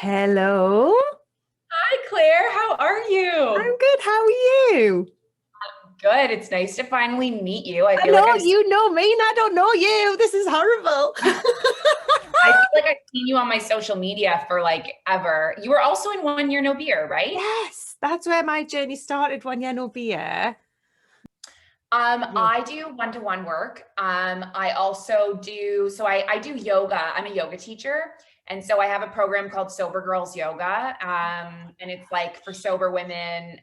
Hello. Hi, Claire. How are I'm you? good. How are you? Good. It's nice to finally meet you. I I feel like know you know me and I don't know you. This is horrible. I've seen you on my social media for like ever. You were also in One Year No Beer, right? Yes, that's where my journey started 1 year no beer. Yeah. I do one-to-one work. I also do, I do yoga. I'm a yoga teacher. And so I have a program called Sober Girls Yoga. And it's like for sober women,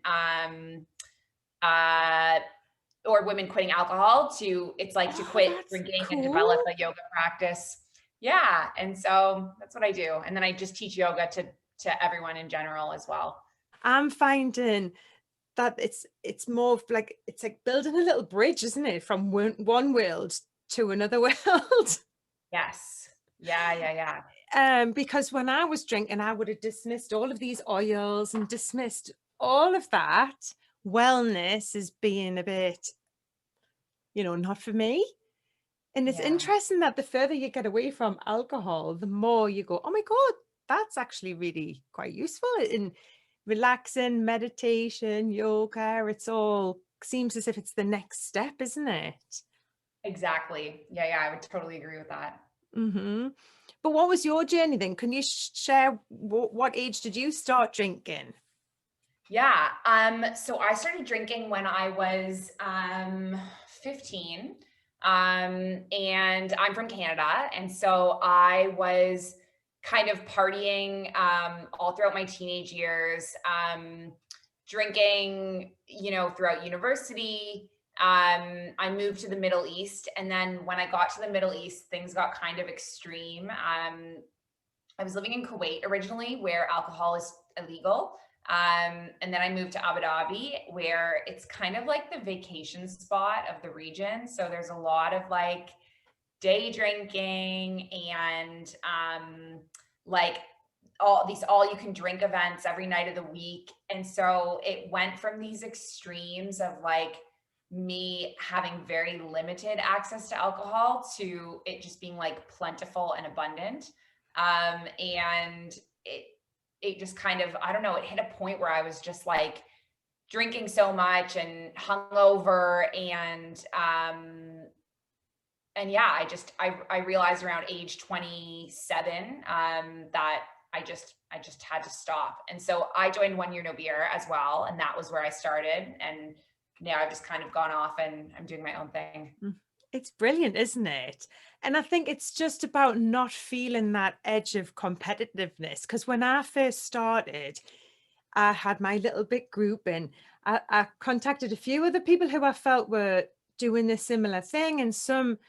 uh, or women quitting alcohol it's like to Oh, quit that's drinking and develop cool. a yoga practice. Yeah. And so that's what I do. And then I just teach yoga to everyone in general as well. I'm finding that it's more of like it's like building a little bridge, isn't it, from one world to another world? Yes. Yeah. Yeah. Yeah. Because when I was drinking, I would have dismissed all of these oils and dismissed all of that wellness as being a bit, not for me. And it's Yeah. interesting that the further you get away from alcohol, the more you go, oh my God, that's actually really quite useful in relaxing, meditation, yoga. It's all seems as if it's the next step, isn't it? Exactly. Yeah. Yeah. I would totally agree with that. Mm-hmm. But what was your journey then? Can you share what age did you start drinking? Yeah. So I started drinking when I was 15. And I'm from Canada. And so I was kind of partying all throughout my teenage years, drinking, throughout university. I moved to the Middle East. And then when I got to the Middle East, things got kind of extreme. I was living in Kuwait originally, where alcohol is illegal. And then I moved to Abu Dhabi, where it's kind of like the vacation spot of the region. So there's a lot of like day drinking and like all you can drink events every night of the week. And so it went from these extremes of like me having very limited access to alcohol to it just being like plentiful and abundant. And it just kind of, I don't know, it hit a point where I was just like drinking so much and hungover and yeah, I realized around age 27 that I just had to stop. And so I joined One Year No Beer as well, and that was where I started. And now I've just kind of gone off and I'm doing my own thing. Mm. It's brilliant, isn't it? And I think it's just about not feeling that edge of competitiveness. Because when I first started, I had my little big group and I contacted a few other people who I felt were doing a similar thing, and some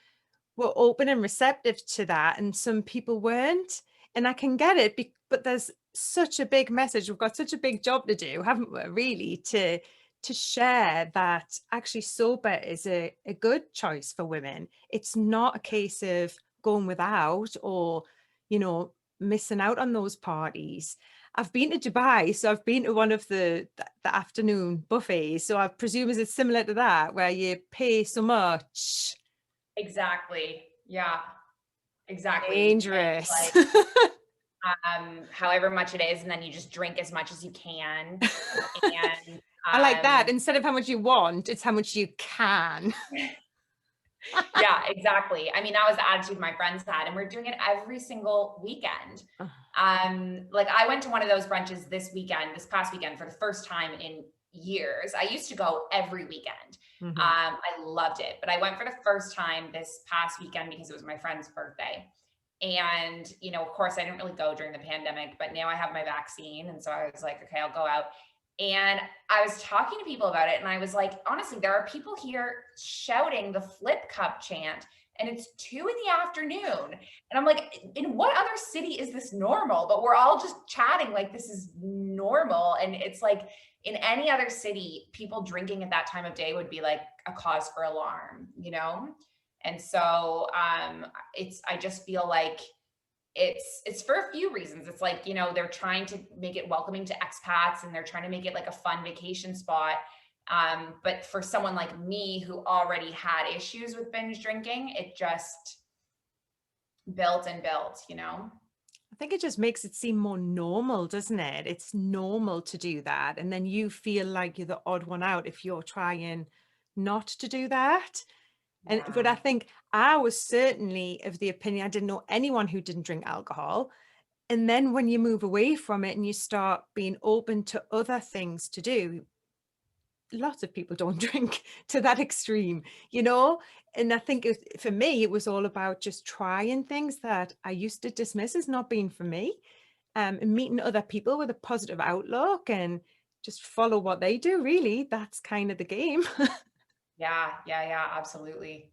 were open and receptive to that, and some people weren't. And I can get it, but there's such a big message. We've got such a big job to do, haven't we, really, to share that actually sober is a good choice for women. It's not a case of going without or, missing out on those parties. I've been to Dubai, so I've been to one of the afternoon buffets. So I presume it's similar to that, where you pay so much. Exactly. Yeah, exactly. And it's Dangerous. like however much it is, and then you just drink as much as you can. And I like that. Instead of how much you want, it's how much you can. yeah, exactly. I mean, that was the attitude my friends had, and we're doing it every single weekend. Like I went to one of those brunches this past weekend for the first time in years. I used to go every weekend. Mhm. I loved it, but I went for the first time this past weekend because it was my friend's birthday. And, of course, I didn't really go during the pandemic, but now I have my vaccine. And so I was like, okay, I'll go out. And I was talking to people about it. And I was like, honestly, there are people here shouting the flip cup chant, and it's 2 in the afternoon. And I'm like, in what other city is this normal? But we're all just chatting like this is normal. And it's like in any other city, people drinking at that time of day would be like a cause for alarm. And so I just feel like it's for a few reasons. It's like, they're trying to make it welcoming to expats, and they're trying to make it like a fun vacation spot. But for someone like me who already had issues with binge drinking, it just built and built. I think it just makes it seem more normal, doesn't it? It's normal to do that. And then you feel like you're the odd one out if you're trying not to do that. But I Yeah. think I was certainly of the opinion I didn't know anyone who didn't drink alcohol. And then when you move away from it and you start being open to other things to do, lots of people don't drink to that extreme, you know? And I think for me, it was all about just trying things that I used to dismiss as not being for me, and meeting other people with a positive outlook and just follow what they do. Really, that's kind of the game. Yeah. Yeah. Yeah. Absolutely.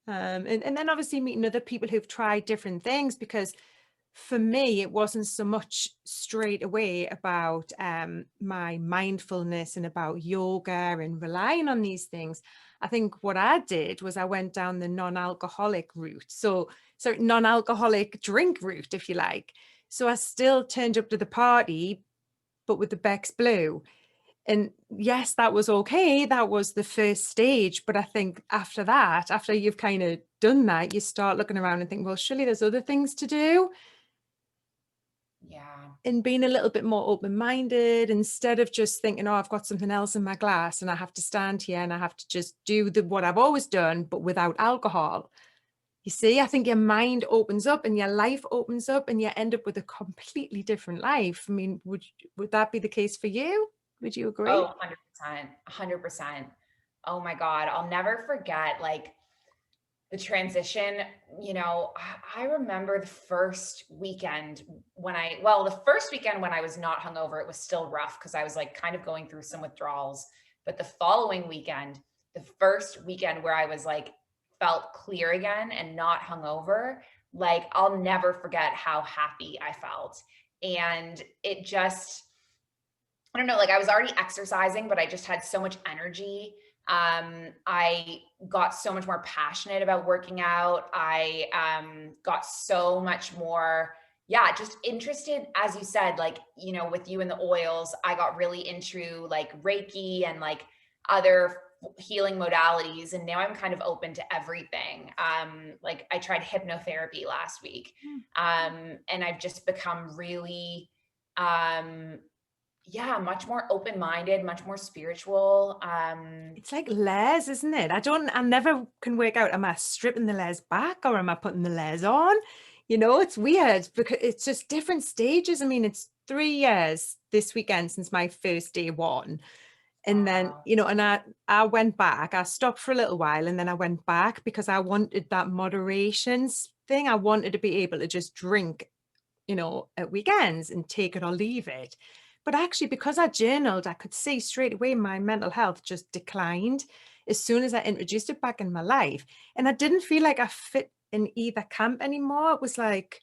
And then obviously meeting other people who've tried different things, because for me, it wasn't so much straight away about my mindfulness and about yoga and relying on these things. I think what I did was I went down the non-alcoholic route. So non-alcoholic drink route, if you like. So I still turned up to the party, but with the Beck's Blue. And yes, that was okay. That was the first stage. But I think after that, after you've kind of done that, you start looking around and think, well, surely there's other things to do. Yeah. And being a little bit more open-minded, instead of just thinking, oh, I've got something else in my glass and I have to stand here and I have to just do what I've always done, but without alcohol. You see, I think your mind opens up and your life opens up and you end up with a completely different life. I mean, would that be the case for you? Would you agree? Oh, 100%. 100%. Oh my God. I'll never forget like the transition. I remember the first weekend the first weekend when I was not hungover, it was still rough because I was like kind of going through some withdrawals. But the following weekend, the first weekend where I was like felt clear again and not hungover, like I'll never forget how happy I felt. And it just, I don't know, like I was already exercising, but I just had so much energy. I got so much more passionate about working out. I got so much more, yeah, just interested, as you said, like, with you and the oils, I got really into like Reiki and like other healing modalities. And now I'm kind of open to everything. Like I tried hypnotherapy last week. And I've just become really, um, yeah, much more open-minded, much more spiritual. It's like layers, isn't it? I never can work out, am I stripping the layers back or am I putting the layers on? It's weird because it's just different stages. I mean, it's 3 years this weekend since my first day one. And then, Wow. and I went back, I stopped for a little while and then I went back because I wanted that moderation thing. I wanted to be able to just drink, at weekends and take it or leave it. But actually, because I journaled, I could see straight away my mental health just declined as soon as I introduced it back in my life. And I didn't feel like I fit in either camp anymore. It was like,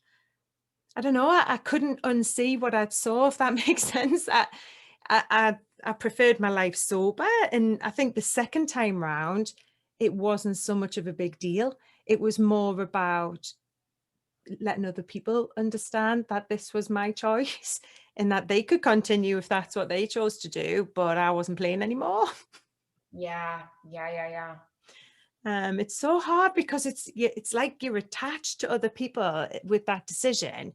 I don't know, I couldn't unsee what I saw, if that makes sense. I preferred my life sober. And I think the second time round, it wasn't so much of a big deal. It was more about letting other people understand that this was my choice and that they could continue if that's what they chose to do, but I wasn't playing anymore. Yeah, yeah, yeah, yeah. It's so hard because it's like you're attached to other people with that decision,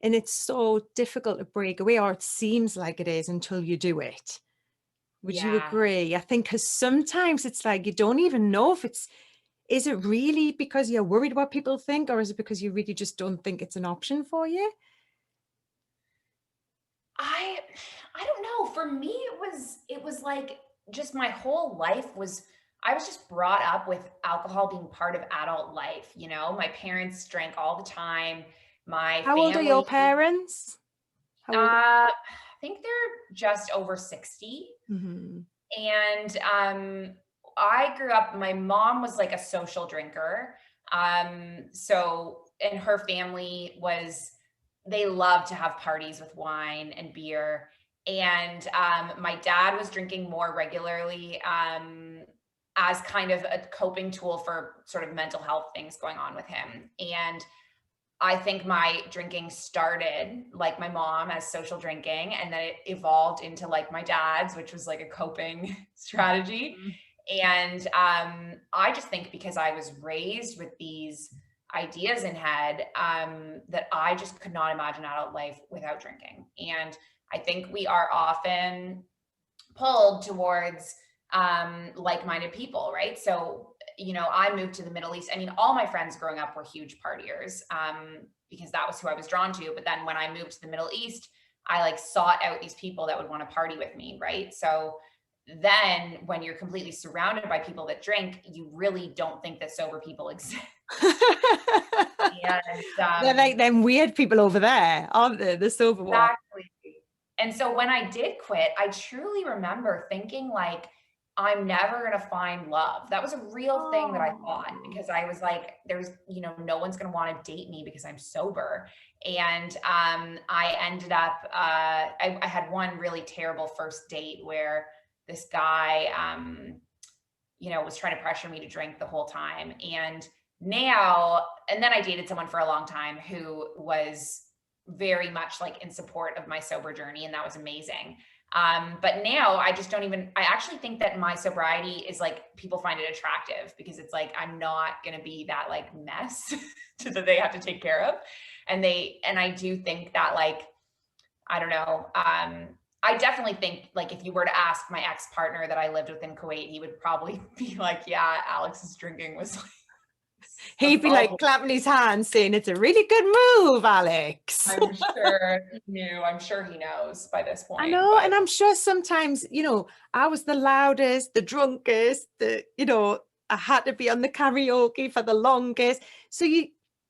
and it's so difficult to break away, or it seems like it is until you do it. Would you Yeah. agree? I think because sometimes it's like you don't even know if is it really because you're worried what people think, or is it because you really just don't think it's an option for you? I I don't know. For me, it was like just my whole life was I was just brought up with alcohol being part of adult life, you know? My parents drank all the time. My How old are your family, parents? How old? I think they're just over 60. Mhm. And I grew up, my mom was like a social drinker. So, and her family was, they loved to have parties with wine and beer. And my dad was drinking more regularly as kind of a coping tool for sort of mental health things going on with him. And I think my drinking started like my mom as social drinking, and then it evolved into like my dad's, which was like a coping strategy. Mhm. And I just think because I was raised with these ideas in head, that I just could not imagine adult life without drinking. And I think we are often pulled towards like-minded people, right? So, I moved to the Middle East. I mean, all my friends growing up were huge partiers, because that was who I was drawn to. But then when I moved to the Middle East, I like sought out these people that would want to party with me, right? So then when you're completely surrounded by people that drink, you really don't think that sober people exist. And They're like them weird people over there, aren't they? The sober one. exactly. And so when I did quit, I truly remember thinking like, I'm never going to find love. That was a real thing that I thought, Oh. because I was like, there's, no one's going to want to date me because I'm sober. And I ended up, I had one really terrible first date where this guy, was trying to pressure me to drink the whole time. And then I dated someone for a long time who was very much like in support of my sober journey, and that was amazing. But now I just don't even, I actually think that my sobriety is like, people find it attractive because it's like, I'm not going to be that like mess that they have to take care of. And I do think that like, I don't know. I definitely think like if you were to ask my ex-partner that I lived with in Kuwait, he would probably be like, yeah, Alex's drinking was like He'd be like oh, clapping his hands saying, it's a really good move, Alex. I'm sure he knew. I'm sure he knows by this I point. know. But And I'm sure sometimes, I was the loudest, the drunkest, I had to be on the karaoke for the longest. So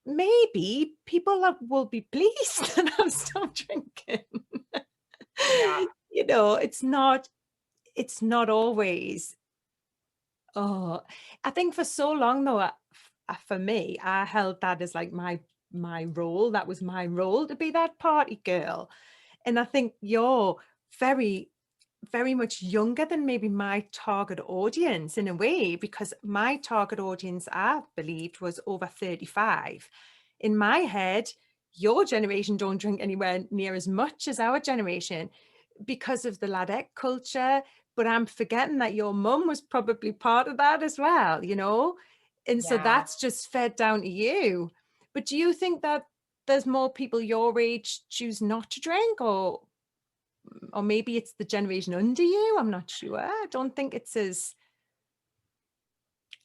maybe people will be pleased that I've stopped drinking. yeah, It's not always. Oh, I think for so long though, for me, I held that as like my role. That was my role to be that party girl. And I think you're very, very much younger than maybe my target audience in a way, because my target audience, I believed, was over 35. In my head, your generation don't drink anywhere near as much as our generation because of the ladette culture. But I'm forgetting that your mum was probably part of that as well. And so yeah. that's just fed down to you. But do you think that there's more people your age choose not to drink, or maybe it's the generation under you? I'm not sure. I don't think it's as,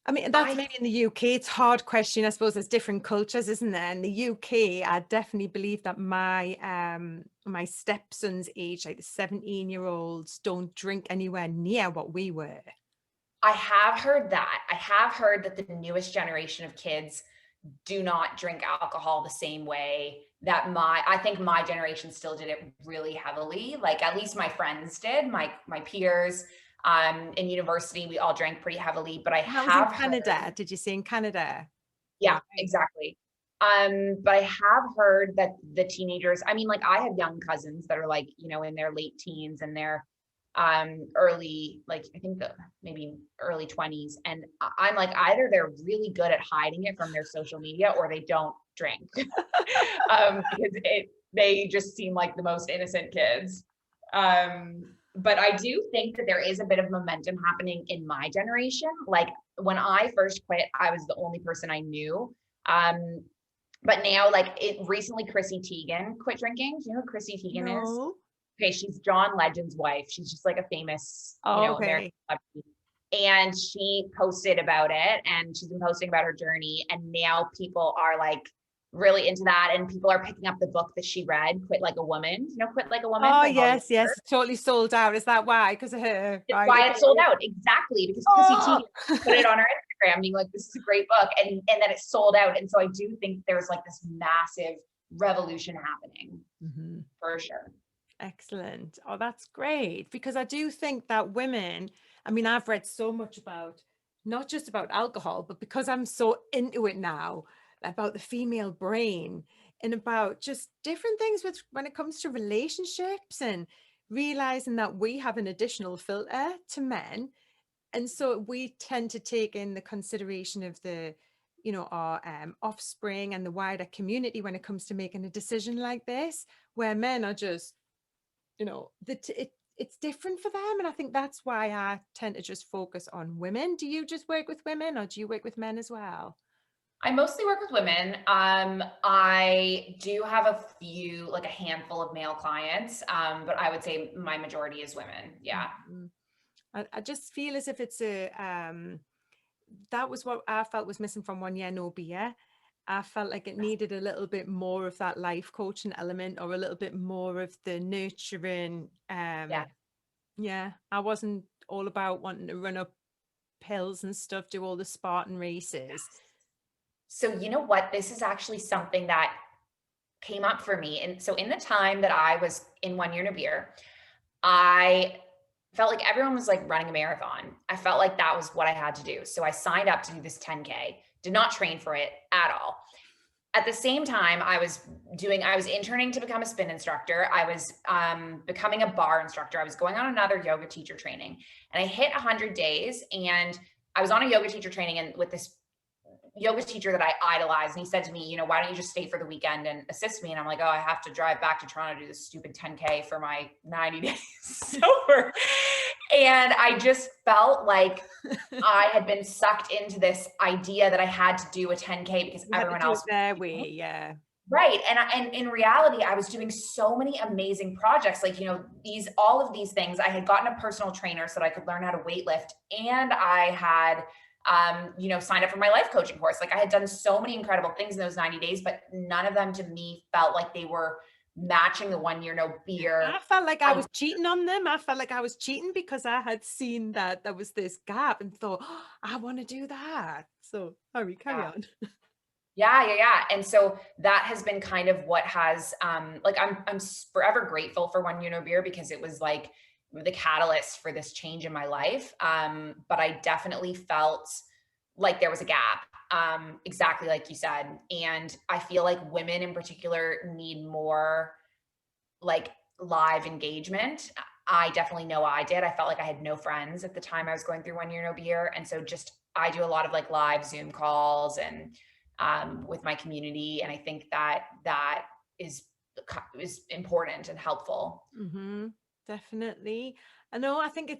I mean, that's I maybe in the UK. It's a hard question. I suppose there's different cultures, isn't there? In the UK, I definitely believe that my stepson's age, like the 17-year-olds, don't drink anywhere near what we were. I have heard that. I have heard that the newest generation of kids do not drink alcohol the same way that I think my generation still did it really heavily. Like at least my friends did, my peers, in university, we all drank pretty heavily, but I And that was in have heard, Canada. Did you say in Canada? yeah, Right. exactly. But I have heard that the teenagers, I mean, like I have young cousins that are like, in their late teens and their early, like I think maybe early 20s. And I'm like, either they're really good at hiding it from their social media or they don't drink. Because they just seem like the most innocent kids. But I do think that there is a bit of momentum happening in my generation. Like when I first quit, I was the only person I knew. Um, but now, like it recently, Chrissy Teigen quit drinking. Do you know who Chrissy Teigen is? No. Okay, she's John Legend's wife. She's just like a famous, Oh, American okay. celebrity. And she posted about it and she's been posting about her journey. And now people are like really into that. And people are picking up the book that she read, Quit Like a Woman, Quit Like a Woman Oh, by Holly yes, Weaver. yes. Totally sold out. Is that why? Because of her, It's right? why Okay. it sold out. Exactly. Because Chrissy Oh. Teigen put it on her Instagram being like, this is a great book. And then it sold out. And so I do think there's like this massive revolution happening Mhm. for sure. Excellent. Oh, that's great. Because I do think that women, I mean, I've read so much about, not just about alcohol, but because I'm so into it now, about the female brain and about just different things when it comes to relationships, and realizing that we have an additional filter to men. And so we tend to take in the consideration of our offspring and the wider community when it comes to making a decision like this, where men are just, it's different for them. And I think that's why I tend to just focus on women. Do you just work with women, or do you work with men as well? I mostly work with women. I do have a few, like a handful of male clients, but I would say my majority is women. Yeah. Mhm. I just feel as if it's a that was what I felt was missing from 1 Year No Beer. I felt like it needed a little bit more of that life coaching element, or a little bit more of the nurturing. Yeah. Yeah, I wasn't all about wanting to run up hills and stuff, do all the Spartan races. So you know what? This is actually something that came up for me. And so in the time that I was in 1 Year No Beer, I felt like everyone was like running a marathon. I felt like that was what I had to do. So I signed up to do this 10K, did not train for it at all. At the same time, I was interning to become a spin instructor. I was becoming a bar instructor. I was going on another yoga teacher training, and I hit 100 days. And I was on a yoga teacher training, and with this yoga teacher that I idolized, and he said to me, why don't you just stay for the weekend and assist me? And I'm like, oh, I have to drive back to Toronto to do this stupid 10K for my 90 days sober. And I just felt like I had been sucked into this idea that I had to do a 10K because You had to everyone do else it their was doing way, it. yeah. Right. And in reality, I was doing so many amazing projects. Like, all of these things. I had gotten a personal trainer so that I could learn how to weight lift. And I had, signed up for my life coaching course. Like, I had done so many incredible things in those 90 days, but none of them to me felt like they were matching the 1 Year No Beer. I felt like I I, was cheating on them. I felt like I was cheating because I had seen that there was this gap and thought, oh, I want to do that. So, sorry, carry yeah. on. Yeah. And so that has been kind of what has, I'm forever grateful for 1 Year No Beer because it was like the catalyst for this change in my life. But I definitely felt like there was a gap, exactly like you said. And I feel like women in particular need more like live engagement. I definitely know I did. I felt like I had no friends at the time I was going through 1 Year No Beer. And so just, I do a lot of like live Zoom calls and with my community. And I think that that is important and helpful. Mm-hmm. Definitely. I know. I think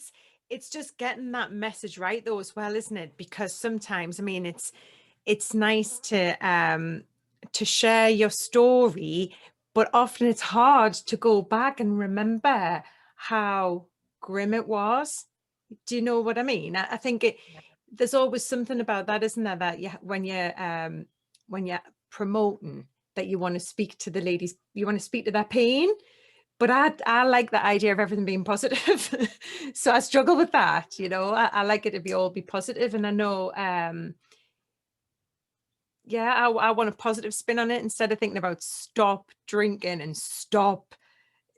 it's just getting that message right though as well, isn't it? Because sometimes, I mean, it's nice to share your story, but often it's hard to go back and remember how grim it was. Do you know what I mean? I think there's always something about that, isn't there? That when you're promoting, that you want to speak to the ladies, you want to speak to their pain. But I like the idea of everything being positive. So I struggle with that, I like it to be all be positive. And I know yeah, I want a positive spin on it instead of thinking about stop drinking and stop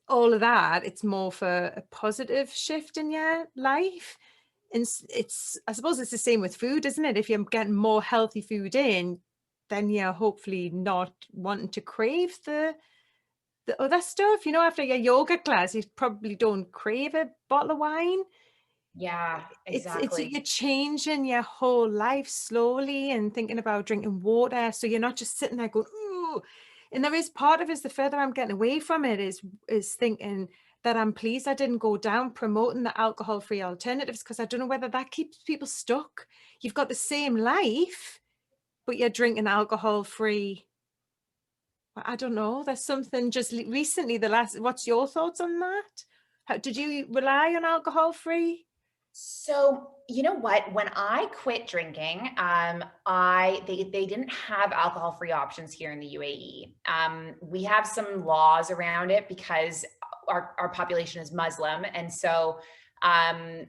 all of that. It's more for a positive shift in your life. And I suppose it's the same with food, isn't it? If you're getting more healthy food in, then you're hopefully not wanting to crave the other stuff. After your yoga class, you probably don't crave a bottle of wine. Yeah, It's exactly. you're changing your whole life slowly and thinking about drinking water, so you're not just sitting there going, ooh. And there is part of us, the further I'm getting away from it, is thinking that I'm pleased I didn't go down promoting the alcohol-free alternatives, because I don't know whether that keeps people stuck. You've got the same life, but you're drinking alcohol-free. I don't know. There's something just recently, what's your thoughts on that? How did you rely on alcohol-free? So, you know what? When I quit drinking, they didn't have alcohol-free options here in the UAE. We have some laws around it because our population is Muslim, and so um,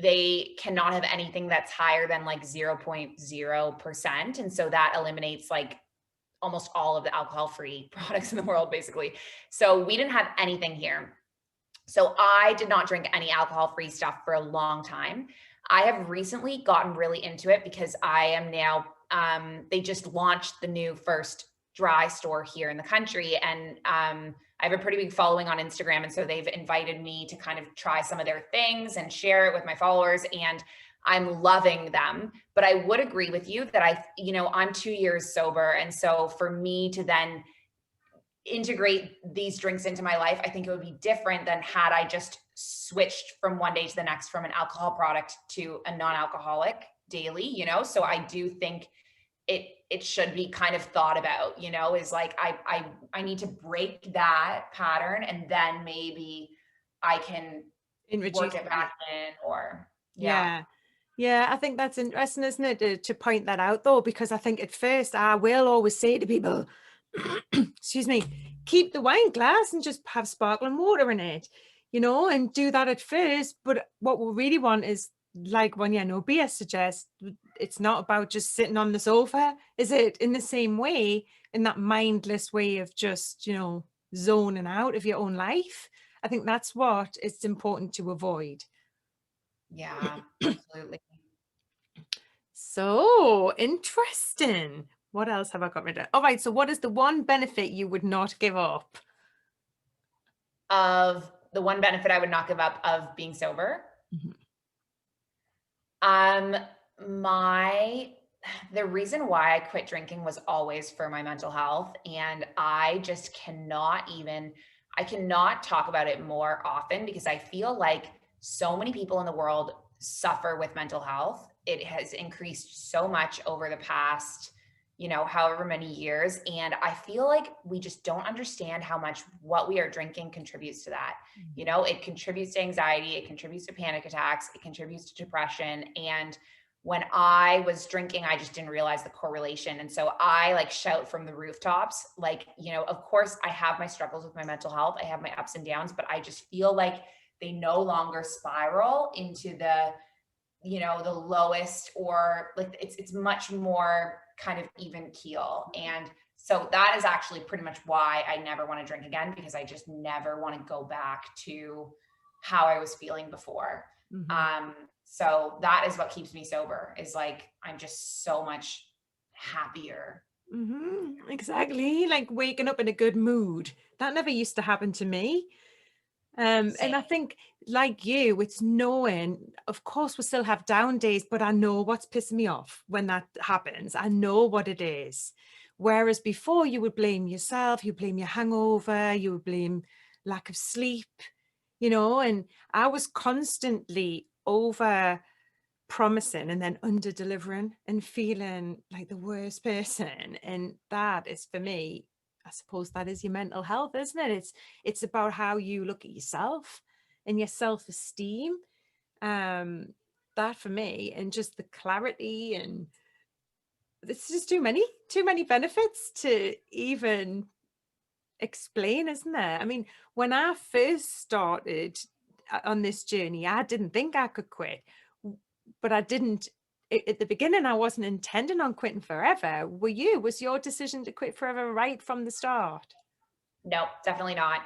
they cannot have anything that's higher than like 0.0%, and so that eliminates like almost all of the alcohol-free products in the world, basically. So we didn't have anything here. So I did not drink any alcohol-free stuff for a long time. I have recently gotten really into it because I am now, they just launched the new first dry store here in the country. And I have a pretty big following on Instagram. And so they've invited me to kind of try some of their things and share it with my followers. And I'm loving them. But I would agree with you that I'm 2 years sober. And so for me to then integrate these drinks into my life, I think it would be different than had I just switched from one day to the next from an alcohol product to a non-alcoholic daily. So I do think it should be kind of thought about, you know, is like, I need to break that pattern, and then maybe I can work it Introducing it. back in, or yeah. Yeah. Yeah, I think that's interesting, isn't it, to point that out though, because I think at first I will always say to people, excuse me, keep the wine glass and just have sparkling water in it, and do that at first. But what we really want is, like when no beer suggests, it's not about just sitting on the sofa, is it? In the same way, in that mindless way of just, zoning out of your own life. I think that's what it's important to avoid. Yeah, absolutely. So interesting. What else have I got rid of? All right. So, what is the one benefit you would not give up? Of the one benefit I would not give up of being sober. Mhm. Um, my the reason why I quit drinking was always for my mental health, and I just I cannot talk about it more often, because I feel like so many people in the world suffer with mental health. It has increased so much over the past, however many years, and I feel like we just don't understand how much what we are drinking contributes to that. It contributes to anxiety, it contributes to panic attacks, it contributes to depression. And when I was drinking, I just didn't realize the correlation. And so I like shout from the rooftops, like, of course I have my struggles with my mental health, I have my ups and downs, but I just feel like they no longer spiral into the lowest, or like it's much more kind of even keel. And so that is actually pretty much why I never want to drink again, because I just never want to go back to how I was feeling before. Mhm. Um, so that is what keeps me sober, is like, I'm just so much happier. Exactly. Like waking up in a good mood. That never used to happen to me. And I Same. think, like you, it's knowing, of course, we still have down days, but I know what's pissing me off when that happens. I know what it is. Whereas before, you would blame yourself, you blame your hangover, you would blame lack of sleep, and I was constantly over promising and then under delivering and feeling like the worst person. And that is, for me, I suppose that is your mental health, isn't it? It's about how you look at yourself and your self-esteem. um that for me, and just the clarity, and it's just too many benefits to even explain, isn't there? I mean, when I first started on this journey, I didn't think I could quit, but I didn't. At the beginning, I wasn't intending on quitting forever. Were you? Was your decision to quit forever right from the start? No, definitely not.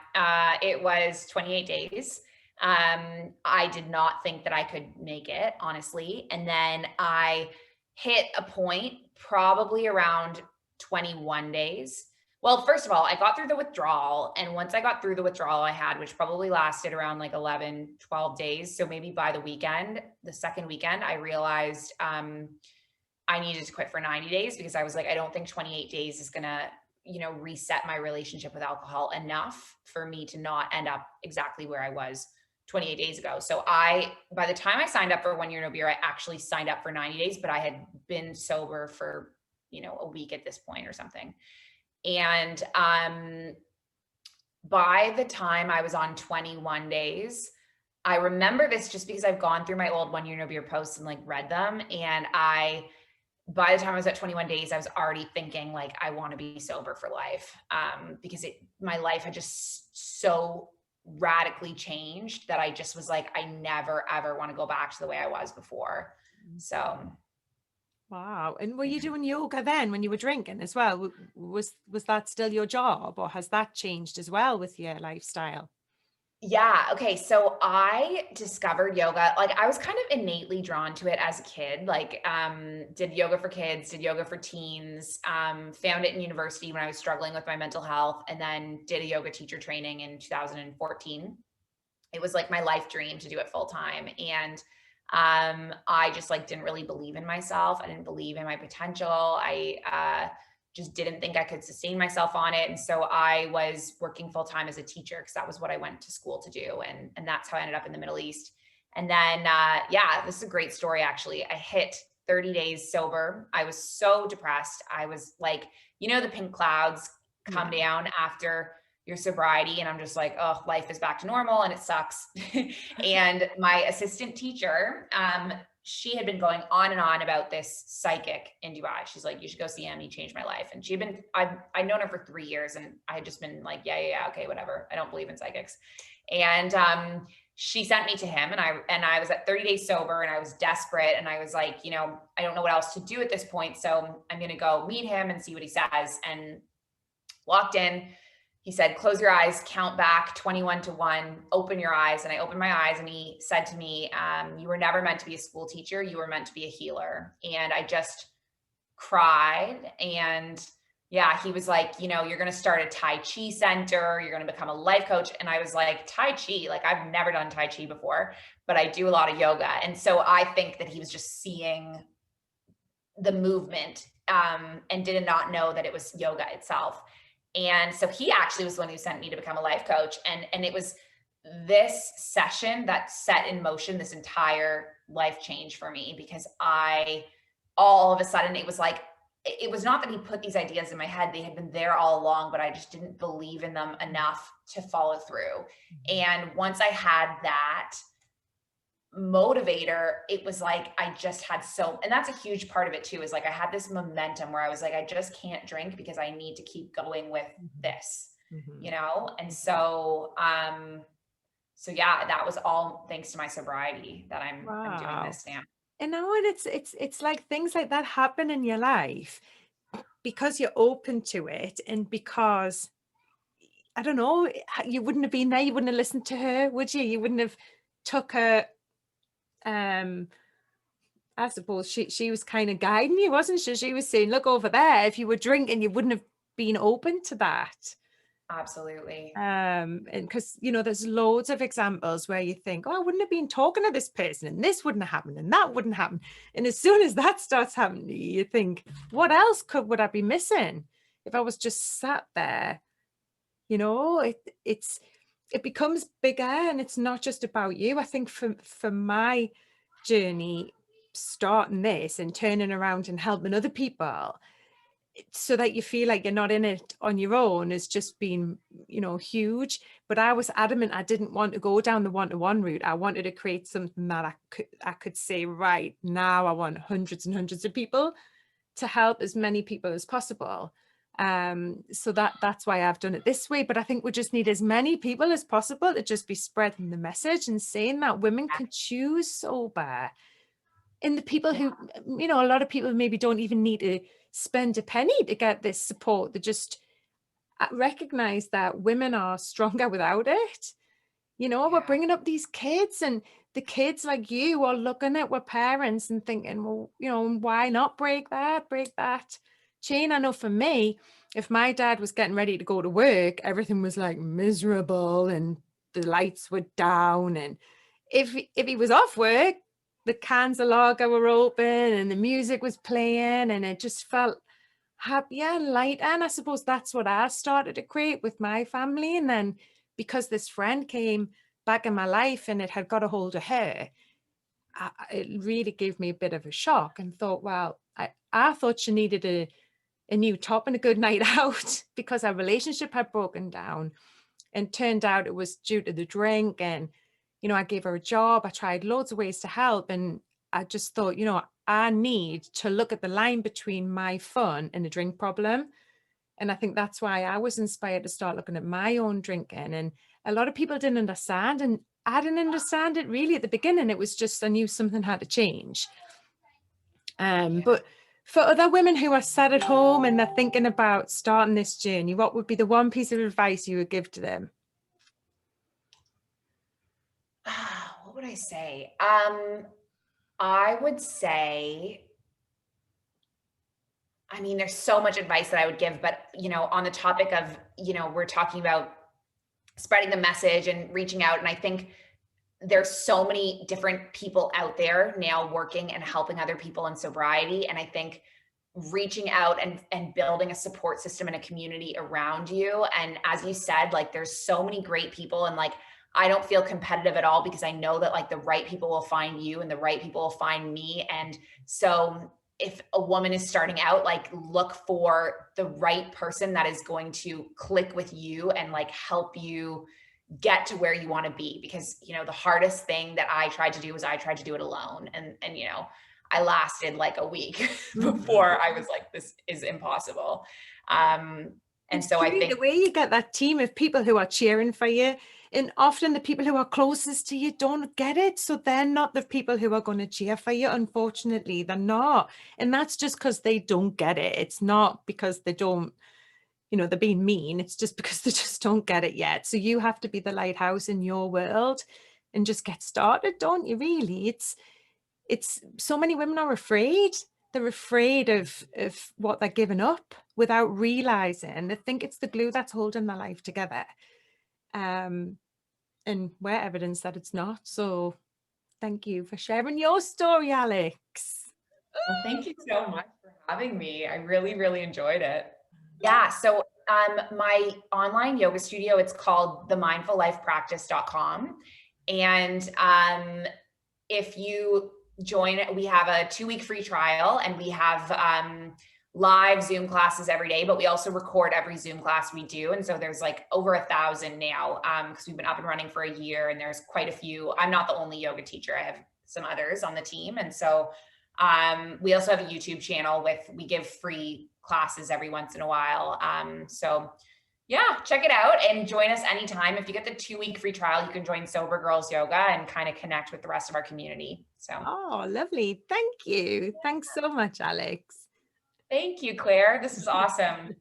It was 28 days. I did not think that I could make it, honestly. And then I hit a point probably around 21 days. Well, first of all, I got through the withdrawal. And once I got through the withdrawal I had, which probably lasted around like 11, 12 days. So maybe by the second weekend, I realized I needed to quit for 90 days, because I was like, I don't think 28 days is going to, reset my relationship with alcohol enough for me to not end up exactly where I was 28 days ago. So by the time I signed up for 1 year no beer, I actually signed up for 90 days, but I had been sober for, a week at this point or something. And by the time I was on 21 days, I remember this just because I've gone through my old 1 year no beer posts and like read them. And by the time I was at 21 days, I was already thinking like, I want to be sober for life. Because my life had just so radically changed that I just was like, I never, ever want to go back to the way I was before. So Wow. And were yeah. you doing yoga then when you were drinking as well? Was that still your job, or has that changed as well with your lifestyle? Yeah. Okay. So I discovered yoga. Like, I was kind of innately drawn to it as a kid. Like, did yoga for kids, did yoga for teens, found it in university when I was struggling with my mental health, and then did a yoga teacher training in 2014. It was like my life dream to do it full time. And I just like didn't really believe in myself. I didn't believe in my potential. I just didn't think I could sustain myself on it. And so I was working full time as a teacher, because that was what I went to school to do. And that's how I ended up in the Middle East. And then, yeah, this is a great story, actually. I hit 30 days sober. I was so depressed. I was like, the pink clouds come Yeah. down after your sobriety. And I'm just like, oh, life is back to normal and it sucks. And my assistant teacher, she had been going on and on about this psychic in Dubai. She's like, you should go see him. He changed my life. And I'd known her for 3 years, and I had just been like, yeah, okay, whatever. I don't believe in psychics. And she sent me to him, and I was at 30 days sober, and I was desperate, and I was like, I don't know what else to do at this point. So I'm going to go meet him and see what he says. And walked in. He said, close your eyes, count back 21 to 1, open your eyes. And I opened my eyes, and he said to me, you were never meant to be a school teacher. You were meant to be a healer. And I just cried. And yeah, he was like, you're going to start a Tai Chi center. You're going to become a life coach. And I was like, Tai Chi, like I've never done Tai Chi before, but I do a lot of yoga. And so I think that he was just seeing the movement, and did not know that it was yoga itself. And so he actually was the one who sent me to become a life coach. And it was this session that set in motion this entire life change for me, because all of a sudden, it was like, it was not that he put these ideas in my head. They had been there all along, but I just didn't believe in them enough to follow through. And once I had that motivator, it was like I just had and that's a huge part of it too, is like I had this momentum where I was like, I just can't drink because I need to keep going with this, and so yeah, that was all thanks to my sobriety that I'm doing this now. And now it's like things like that happen in your life because you're open to it, and because I don't know, you wouldn't have been there, you wouldn't have listened to her, would you? You wouldn't have took her. I suppose she was kind of guiding you, wasn't she? She was saying, look over there. If you were drinking, you wouldn't have been open to that. Absolutely. And because, there's loads of examples where you think, oh, I wouldn't have been talking to this person, and this wouldn't have happened, and that wouldn't happen. And as soon as that starts happening, you think, what else would I be missing if I was just sat there? It becomes bigger, and it's not just about you. I think for my journey, starting this and turning around and helping other people so that you feel like you're not in it on your own has just been, huge. But I was adamant I didn't want to go down the one-to-one route. I wanted to create something that I could say, right now I want hundreds and hundreds of people to help as many people as possible. So that's why I've done it this way. But I think we just need as many people as possible to just be spreading the message and saying that women can choose sober. And the people who, a lot of people maybe don't even need to spend a penny to get this support. They just recognize that women are stronger without it. We're bringing up these kids, and the kids like you are looking at our parents and thinking, well, why not break that chain? I know for me, if my dad was getting ready to go to work, everything was like miserable and the lights were down. And if he was off work, the cans of lager were open and the music was playing, and it just felt happier and lighter. And I suppose that's what I started to create with my family. And then because this friend came back in my life and it had got a hold of her, it really gave me a bit of a shock, and thought, well, I thought she needed a new top and a good night out because our relationship had broken down. And turned out it was due to the drink. And I gave her a job. I tried loads of ways to help. And I just thought, I need to look at the line between my fun and a drink problem. And I think that's why I was inspired to start looking at my own drinking. And a lot of people didn't understand. And I didn't understand it really at the beginning. It was just, I knew something had to change. But for other women who are sat at home and they're thinking about starting this journey, what would be the one piece of advice you would give to them? What would I say? I would say, there's so much advice that I would give, but, on the topic of, we're talking about spreading the message and reaching out. And I think there's so many different people out there now working and helping other people in sobriety. And I think reaching out and building a support system and a community around you. And as you said, like, there's so many great people, and like, I don't feel competitive at all because I know that like the right people will find you and the right people will find me. And so if a woman is starting out, like look for the right person that is going to click with you and like help you get to where you want to be. Because, you know, the hardest thing that I tried to do was I tried to do it alone. And, you know, I lasted like a week Mhm. before I was like, this is impossible. Um, and It's so I true, think, the way you get that team of people who are cheering for you, and often the people who are closest to you don't get it. So they're not the people who are going to cheer for you. Unfortunately, they're not. And that's just because they don't get it. It's not because they don't, they're being mean. It's just because they just don't get it yet. So you have to be the lighthouse in your world and just get started, don't you? Really, it's so many women are afraid. They're afraid of what they're giving up without realizing. They think it's the glue that's holding their life together. Um, and we're evidence that it's not. So thank you for sharing your story, Alex. well, thank you so much for having me. I really, really enjoyed it. Yeah. So my online yoga studio, it's called themindfullifepractice.com. And if you join, we have a 2-week free trial, and we have live Zoom classes every day, but we also record every Zoom class we do. And so there's like over 1,000 now, because we've been up and running for a year, and there's quite a few. I'm not the only yoga teacher. I have some others on the team. And so we also have a YouTube channel we give free classes every once in a while. So yeah, check it out and join us anytime. If you get the 2-week free trial, you can join Sober Girls Yoga and kind of connect with the rest of our community. So Oh, lovely. Thank you. Thanks so much, Alex. thank you, Claire. This is awesome.